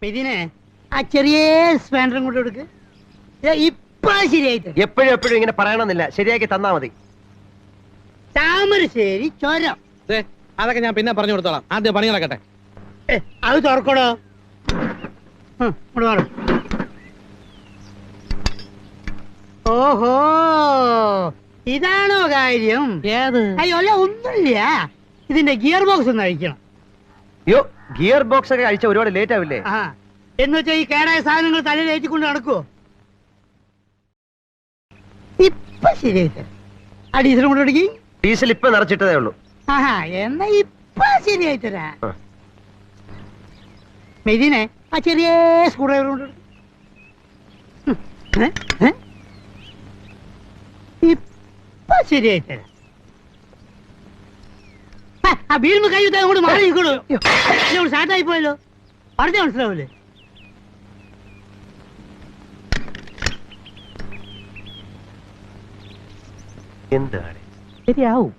ഇതിനെ ആ ചെറിയ സ്പാൻഡറും കൊണ്ട് കൊടുക്ക്. ഇപ്പൊ ശരിയായിട്ട് എപ്പോഴും എപ്പോഴും ഇങ്ങനെ പറയണമെന്നില്ല, ശരിയാക്കി തന്നാ മതി. താമരശ്ശേരി ചുരം. അതൊക്കെ ഞാൻ പിന്നെ പറഞ്ഞു കൊടുത്തോളാം, ആദ്യം പണി നടക്കട്ടെ. അത് തുറക്കടോ. മാറും. ഓഹോ, ഇതാണോ കാര്യം? ഏത്? അയ്യോ അല്ല, ഒന്നുമില്ല. ഇതിന്റെ ഗിയർ ബോക്സ് ഒന്ന് അഴിക്കണം. അയ്യോ, ഗിയർ ബോക്സ് ഒക്കെ അഴിച്ച ഒരുപാട് ലേറ്റ് ആവില്ലേ? ആ, എന്ന് വെച്ചാൽ ഈ കേടായ സാധനങ്ങൾ തലയിൽ ഏറ്റിക്കൊണ്ട് നടക്കുവോ? ഇപ്പൊ ശരിയായി തരാം. ആ ഡീസലും കൊണ്ട് തുടങ്ങി. ഡീസൽ ഇപ്പൊ നിറച്ചിട്ടതേ ഉള്ളൂ. ആഹാ, എന്നാ ഇപ്പൊ ശരിയായി തരാ. മെതിനെ ആ ചെറിയ സ്ക്രൂ ഡ്രൈവർ കൊണ്ട് ഇപ്പൊ ശരിയായി തരാം. ആ വീഴുമ്പോ കൈ വിട്ടാൽ അങ്ങോട്ട് മാറി നിൽക്കണോ? സ്റ്റാർട്ടായി പോയല്ലോ, പറഞ്ഞ മനസ്സിലാവൂലേ? എന്താണ് ശരിയാവും.